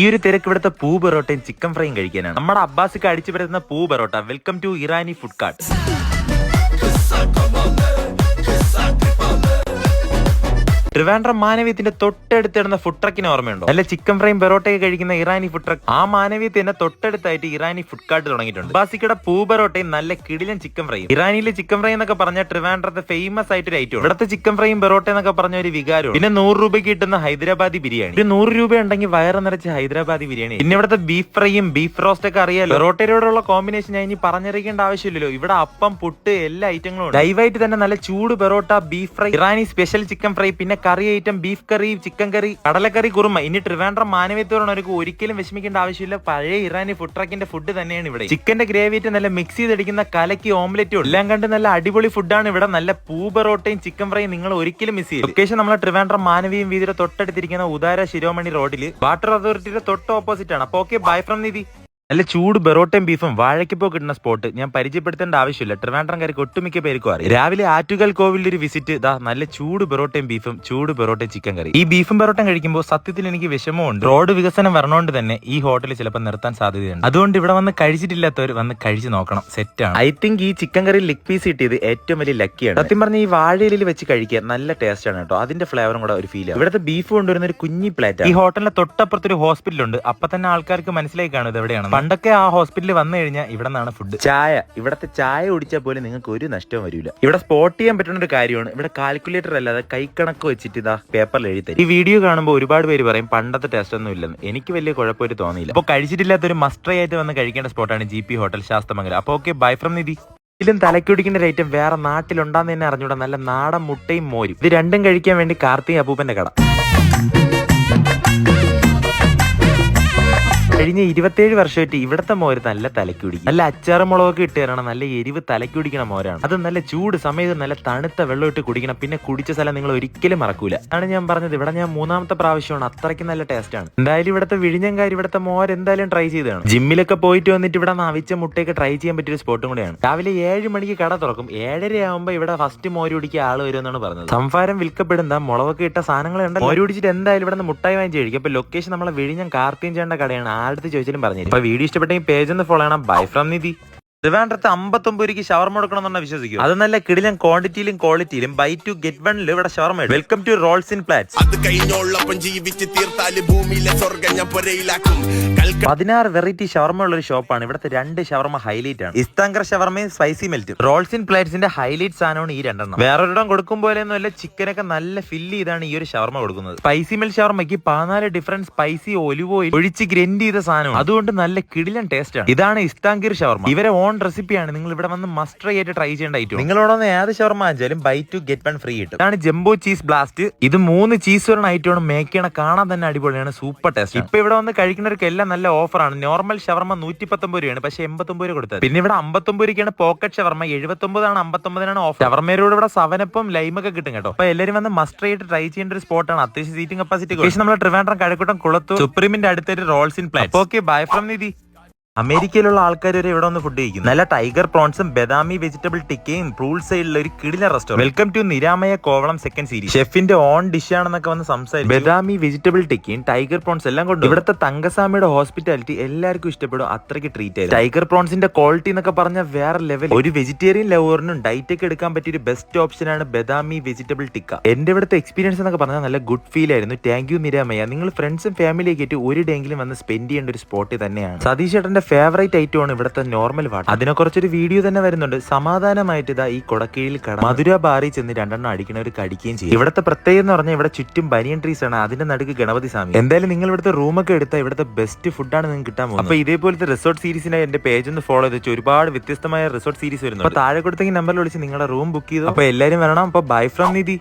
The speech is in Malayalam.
ഈ ഒരു തിരക്ക് ഇവിടുത്തെ പൂ പൊറോട്ടയും ചിക്കൻ ഫ്രൈയും കഴിക്കാനാണ്. നമ്മുടെ അബ്ബാസിക്ക് അടിച്ചു പറ്റുന്ന പൂ porotta. Welcome to Irani food cart. Trivandrum മാനവീയത്തിന്റെ തൊട്ടടുത്തിടുന്ന ഫുഡ് ട്രക്കിന് ഓർമ്മയുണ്ടോ? നല്ല ചിക്കൻ ഫ്രൈയും പെറോട്ടയൊക്കെ കഴിക്കുന്ന ഇറാനി ഫുഡ് ട്രക്ക്. ആ മാനവീയത്തിന്റെ തൊട്ടടുത്തായിട്ട് ഇറാനി ഫുഡ് കാർട്ട് തുടങ്ങിയിട്ടുണ്ട്. ബാസിക്കയുടെ പൂ പെറോട്ടയും നല്ല കിടിലൻ ചിക്കൻ ഫ്രൈയും. ഇറാനിയിലെ ചിക്കൻ ഫ്രൈ എന്നൊക്കെ പറഞ്ഞാൽ ട്രിവാൻഡ്രത്തെ ഫേമസ് ആയിട്ട് ഒരു ഐറ്റം. ഇവിടുത്തെ ചിക്കൻ ഫ്രൈയും പെറോട്ട എന്നൊക്കെ പറഞ്ഞ ഒരു വികാരം. പിന്നെ 100 രൂപയ്ക്ക് കിട്ടുന്ന ഹൈദരാബാദി ബിരിയാണി. ഒരു 100 രൂപ ഉണ്ടെങ്കിൽ വയറ് നിറച്ച് ഹൈദരാബാദി ബിരിയാണി. പിന്നെ ഇവിടുത്തെ ബീഫ് ഫ്രൈയും ബീഫ് റോസ്റ്റ് ഒക്കെ അറിയാലോ. പെറോട്ടയോടുള്ള കോമ്പിനേഷൻ ഞാൻ ഇനി പറഞ്ഞറിയിക്കേണ്ട ആവശ്യമില്ലല്ലോ. ഇവിടെ അപ്പം, പുട്ട്, എല്ലാ ഐറ്റങ്ങളും ഉണ്ട്. ലൈവായിട്ട് തന്നെ നല്ല ചൂട് parotta, beef fry, Irani special chicken fry, പിന്നെ കറി ഐറ്റം ബീഫ് കറി, ചിക്കൻ കറി, കടലക്കറി, കുറുമ. ഇനി ട്രിവാൻഡ്രം മാനവീയത്തോടൊക്കെ ഒരിക്കലും വിഷമിക്കേണ്ട ആവശ്യമില്ല. പഴയ ഇറാനി ഫുഡ് ട്രക്കിന്റെ ഫുഡ് തന്നെയാണ് ഇവിടെ. ചിക്കന്റെ ഗ്രേവിയിട്ട് നല്ല മിക്സ് ചെയ്തടിക്കുന്ന കലക്കി ഓംലെറ്റും എല്ലാം കണ്ട് നല്ല അടിപൊളി ഫുഡാണ് ഇവിടെ. നല്ല പൂ പെറോട്ടയും ചിക്കൻ ഫ്രൈയും നിങ്ങൾ ഒരിക്കലും മിസ് ചെയ്യും. ലൊക്കേഷൻ നമ്മളെ ട്രിവാൻഡ്രം മാനവീയം വീതിയുടെ തൊട്ടടുത്തിരിക്കുന്ന ഉദാര ശിരോമണി റോഡിൽ വാട്ടർ അതോറിറ്റിയുടെ തൊട്ട് ഓപ്പോസിറ്റ് ആണ്. അപ്പൊ ഓക്കെ, ബൈ ഫ്രം നിധി. നല്ല ചൂട് ബെറോട്ടയും ബീഫും വാഴയ്ക്കപ്പോ കിട്ടുന്ന സ്പോട്ട് ഞാൻ പരിചയപ്പെടുത്തേണ്ട ആവശ്യമില്ല. ട്രിവാൻഡ്രംകാർക്ക് ഒട്ടുമിക്ക പേർക്കും അറിയാം. രാവിലെ ആറ്റുകാൽ കോവിലിൽ ഒരു വിസിറ്റ്. നല്ല ചൂട് ബെറോട്ടയും ബീഫും, ചൂട് ബെറോട്ടയും ചിക്കൻ കറി. ഈ ബീഫും ബെറോട്ടയും കഴിക്കുമ്പോൾ സത്യത്തിൽ എനിക്ക് വിഷമമുണ്ട്. റോഡ് വികസനം വരണോണ്ട് തന്നെ ഈ ഹോട്ടലിൽ ചിലപ്പോൾ നിർത്താൻ സാധ്യതയുണ്ട്. അതുകൊണ്ട് ഇവിടെ വന്ന് കഴിച്ചിട്ടില്ലാത്തവർ വന്ന് കഴിച്ചു നോക്കണം. സെറ്റാണ്. ഐ തിങ്ക് ഈ ചിക്കൻ കറി ലെഗ് പീസ് കിട്ടിയത് ഏറ്റവും വലിയ ലക്കിയാണ്. സത്യം പറഞ്ഞ ഈ വാഴയിലിൽ വെച്ച് കഴിക്കുക നല്ല ടേസ്റ്റ് ആണ് കേട്ടോ. അതിന്റെ ഫ്ലേവറും കൂടെ ഒരു ഫീൽ ആണ്. ഇവിടുത്തെ ബീഫ് കൊണ്ടുവരുന്ന ഒരു കുഞ്ഞി പ്ലേറ്റ്. ഈ ഹോട്ടലിന്റെ തൊട്ടപ്പുറത്തൊരു ഹോസ്പിറ്റലുണ്ട്. അപ്പൊ തന്നെ ആൾക്കാർക്ക് മനസ്സിലായി കാണും ഇത് എവിടെയാണ്. പണ്ടൊക്കെ ആ ഹോസ്പിറ്റലിൽ വന്നു കഴിഞ്ഞാൽ ഇവിടെ നിന്നാണ് ഫുഡ്. ചായ, ഇവിടത്തെ ചായ കുടിച്ചാൽ പോലും നിങ്ങൾക്ക് ഒരു നഷ്ടവും വരില്ല. ഇവിടെ സ്പോട്ട് ചെയ്യാൻ പറ്റുന്ന ഒരു കാര്യമാണ്. ഇവിടെ കാൽക്കുലേറ്റർ അല്ലാതെ കൈക്കണക്ക് വെച്ചിട്ട് ഇതാ പേപ്പറിൽ എഴുതി തരും. ഈ വീഡിയോ കാണുമ്പോൾ ഒരുപാട് പേര് പറയും പണ്ടത്തെ ടേസ്റ്റ് ഒന്നും ഇല്ലെന്ന്. എനിക്ക് വലിയ കുഴപ്പമായിട്ട് തോന്നിയില്ല. അപ്പോൾ കഴിച്ചിട്ടില്ലാത്തൊരു മസ്റ്റ് ട്രൈ ആയിട്ട് വന്ന് കഴിക്കേണ്ട സ്പോട്ടാണ് GP ഹോട്ടൽ ശാസ്തമംഗലം. അപ്പോൾ ഓക്കെ, ബൈ ഫ്രം നിധി. ഇതിലും തലക്കുടിക്കുന്ന ഒരു ഐറ്റം വേറെ നാട്ടിലുണ്ടാന്ന് തന്നെ അറിഞ്ഞൂടാ. നല്ല നാടൻ മുട്ടയും മോരും. ഇത് രണ്ടും കഴിക്കാൻ വേണ്ടി കാർത്തിക് അപ്പൂപ്പന്റെ കട. കഴിഞ്ഞ 27 വർഷമായിട്ട് ഇവിടുത്തെ മോര് നല്ല തലക്കുടിക്കും. നല്ല അച്ചാറ് മുളകൊക്കെ ഇട്ട് തരണം. നല്ല എരിവ് തലക്കുടിക്കണ മോരാണ്. അത് നല്ല ചൂട് സമയത്ത് നല്ല തണുത്ത വെള്ളം ഇട്ട് കുടിക്കണം. പിന്നെ കുടിച്ച സ്ഥലം നിങ്ങൾ ഒരിക്കലും മറക്കൂല. അതാണ് ഞാൻ പറഞ്ഞത്. ഇവിടെ ഞാൻ 3ാമത്തെ പ്രാവശ്യമാണ്. അത്രയ്ക്ക് നല്ല ടേസ്റ്റ് ആണ്. എന്തായാലും ഇവിടുത്തെ വിഴിഞ്ഞങ്കാരി, ഇവിടുത്തെ മോര് എന്തായാലും ട്രൈ ചെയ്തതാണ്. ജിമ്മിലൊക്കെ പോയിട്ട് വന്നിട്ട് ഇവിടെ അവിച്ച മുട്ടയൊക്കെ ട്രൈ ചെയ്യാൻ പറ്റിയ ഒരു സ്പോട്ടും കൂടെയാണ്. രാവിലെ 7 മണിക്ക് കട തുറക്കും. 7:30 ആകുമ്പോൾ ഇവിടെ ഫസ്റ്റ് മോര് കുടിക്കുക ആള് വരുമെന്നാണ് പറഞ്ഞത്. സംഭാരം വിൽക്കപ്പെടുന്ന മുളകൊക്കെ ഇട്ട സാധനങ്ങൾ ഉണ്ട്. മോര് കുടിച്ചിട്ട് എന്തായാലും ഇവിടെ നിന്ന് മുട്ടായി വാങ്ങിച്ച് കഴിക്കും. അപ്പൊ ലൊക്കേഷൻ നമ്മളെ വിഴിഞ്ഞം കാർത്തിയും ചേണ്ട കടയാണ്. അടുത്ത് ചോദിച്ചാലും പറഞ്ഞു. അപ്പൊ വീഡിയോ ഇഷ്ടപ്പെട്ടെങ്കിൽ പേജ് ഒന്ന് ഫോളോ ചെയ്യണം. ബൈ ഫ്രം നിധി. ട്രിവാൻഡ്രത്ത് 59 രൂപയ്ക്ക് ഷവർമ കൊടുക്കണമെന്നാണ് വിശ്വസിക്കും. അത് നല്ല കിടിലൻ ക്വാണ്ടിറ്റിയിലും ക്വാളിറ്റിയിലും ബൈ 2 ഗെറ്റ് 1 ഇവിടെ shawarma. Welcome to rolls in plates. 16 variety shawarma ഉള്ള ഒരു ഷോപ്പാണ്. ഇവിടുത്തെ 2 ഷവർമ ഹൈലൈറ്റ് ആണ്. ഇസ്താങ്കർ ഷവർമയും സ്പൈസി മെൽറ്റും. റോൾസ് ഇൻ പ്ലാറ്റ്സിന്റെ ഹൈലൈറ്റ് സാധനമാണ് ഈ 2 വേറൊരിടം കൊടുക്കും പോലെയൊന്നും അല്ല. ചിക്കനൊക്കെ നല്ല ഫില്ല് ചെയ്താണ് ഈ ഒരു ഷവർമ കൊടുക്കുന്നത്. സ്പൈസി മെൽ ഷവർമയ്ക്ക് 14 ഡിഫറൻറ്റ് സ്പൈസി ഒലിവ് ഓയിൽ ഒഴിച്ച് ഗ്രൈൻഡ് ചെയ്ത സാധനമാണ്. അതുകൊണ്ട് നല്ല കിടിലൻ ടേസ്റ്റ് ആണ്. ഇതാണ് ഇസ്താങ്കർ ഷവർമ. ഇവരെ റെസിപ്പിയാണ്. നിങ്ങൾ ഇവിടെ വന്ന് മസ്റ്റ് ട്രൈ ആയിട്ട് ട്രൈ ചെയ്യേണ്ട ഐറ്റം. നിങ്ങളോടൊന്ന് ഏത് ഷവർമ വാങ്ങിച്ചാലും ബൈ 2 ഗെറ്റ് 1 ഫ്രീ കിട്ടും. ഇതാണ് ജംബോ ചീസ് ബ്ലാസ്റ്റ്. ഇത് 3 ചീസ് വരുന്ന ഐറ്റമാണ്. മേക്ക് ചെയ്യണ കാണാൻ തന്നെ അടിപൊളിയാണ്. Super taste. ഇപ്പൊ ഇവിടെ വന്ന് കഴിക്കുന്നവർക്കെല്ലാം നല്ല ഓഫറാണ്. നോർമൽ ഷവർമ 119 രൂപയാണ്. പക്ഷെ 89 രൂപ കൊടുത്തത്. പിന്നെ ഇവിടെ 59 രൂപയ്ക്കാണ് പോക്കറ്റ് ഷവർമ. 79 ആണ്, 59 ഓഫ്. ഷവർമയോട് ഇവിടെ 7-Up ലൈമൊക്കെ കിട്ടും കേട്ടോ. അപ്പൊ എല്ലാവരും വന്ന് മസ്റ്റ് ട്രൈ ആയിട്ട് ട്രൈ ചെയ്യേണ്ട ഒരു സ്പോട്ടാണ്. അത്യാവശ്യം സീറ്റിംഗ് കപ്പാസിറ്റി. നമ്മുടെ ട്രിവാൻഡ്രം കഴക്കൂട്ടം കുളത്തൂർ സുപ്രീമിന്റെ അടുത്തൊരു rolls in plates. Okay, bye from Nidhi. അമേരിക്കയിലുള്ള ആൾക്കാർ വരെ ഇവിടെ വന്ന് ഫുഡ് കഴിക്കും. നല്ല ടൈഗർ പ്രോൺസും ബദാമി വെജിറ്റബിൾ ടിക്കയും റൂൾ സൈഡിലുള്ള ഒരു കിടില restaurant. Welcome to Niramaya Kovalam second series. ഷെഫിന്റെ ഓൺ ഡിഷ് ആണെന്നൊക്കെ വന്ന് സംസാരിക്കും. ബദാമി വെജിറ്റബിൾ ടിക്കയും ടൈഗർ പ്രോൺസ് എല്ലാം കൊണ്ട് ഇവിടുത്തെ തങ്കസ്വാമിയുടെ ഹോസ്പിറ്റാലിറ്റി എല്ലാവർക്കും ഇഷ്ടപ്പെടും. അത്രയ്ക്ക് ട്രീറ്റ് ആയിരുന്നു. ടൈഗർ പ്രോൺസിന്റെ ക്വാളിറ്റി എന്നൊക്കെ പറഞ്ഞാൽ വേറെ ലെവൽ. ഒരു വെജിറ്റേറിയൻ ലവറിനും ഡയറ്റ് ഒക്കെ എടുക്കാൻ പറ്റിയ ഒരു ബെസ്റ്റ് ഓപ്ഷൻ ആണ് ബദാമി വെജിറ്റബിൾ ടിക്ക. എന്റെ ഇവിടുത്തെ എക്സ്പീരിയൻസ് എന്നൊക്കെ പറഞ്ഞാൽ നല്ല ഗുഡ് ഫീൽ ആയിരുന്നു. Thank you Niramaya. നിങ്ങൾ ഫ്രണ്ട്സും ഫാമിലിയൊക്കെ ആയിട്ട് ഒരു ഡേങ്കിലും വന്ന് സ്പെൻഡ് ചെയ്യേണ്ട ഒരു സ്പോട്ട് തന്നെയാണ്. സതീഷ് ചേട്ടന്റെ ഫേവറേറ്റ് ഐറ്റം ഇവിടുത്തെ നോർമൽ വാട്ടർ. അതിനെ കുറിച്ചൊരു വീഡിയോ തന്നെ വരുന്നുണ്ട്. സമാധാനമായിട്ട് ഇതാ ഈ കൊടക്കീഴിൽ കട മധുര ബാറിൽ ചെന്ന് 2 അടിക്കണവർ കടിക്കുകയും ചെയ്യും. ഇവിടുത്തെ പ്രത്യേകത എന്ന് പറഞ്ഞാൽ ഇവിടെ ചുറ്റും ബനിയൻ ട്രീസ് ആണ്. അതിന്റെ നടുക്ക് ഗണപതി സ്വാമി. എന്തായാലും നിങ്ങൾ ഇവിടുത്തെ റൂമൊക്കെ എടുത്താൽ ഇവിടുത്തെ ബെസ്റ്റ് ഫുഡാണ് നിങ്ങൾക്ക് കിട്ടാൻ പോകുന്നത്. അപ്പൊ ഇതേപോലത്തെ റിസോർട്ട് സീരീസിനായി എന്റെ പേജ് ഒന്ന് ഫോളോ ചെയ്ത് ഒരുപാട് വ്യത്യസ്തമായ റിസോർട്ട് സീരീസ് വരുന്നു. അപ്പൊ താഴെ കൊടുത്തെങ്കിൽ നമ്പറിൽ വിളിച്ച് നിങ്ങളുടെ റൂം ബുക്ക് ചെയ്തു. അപ്പൊ എല്ലാവരും വരണം. അപ്പൊ ബൈ ഫ്രം നിധി.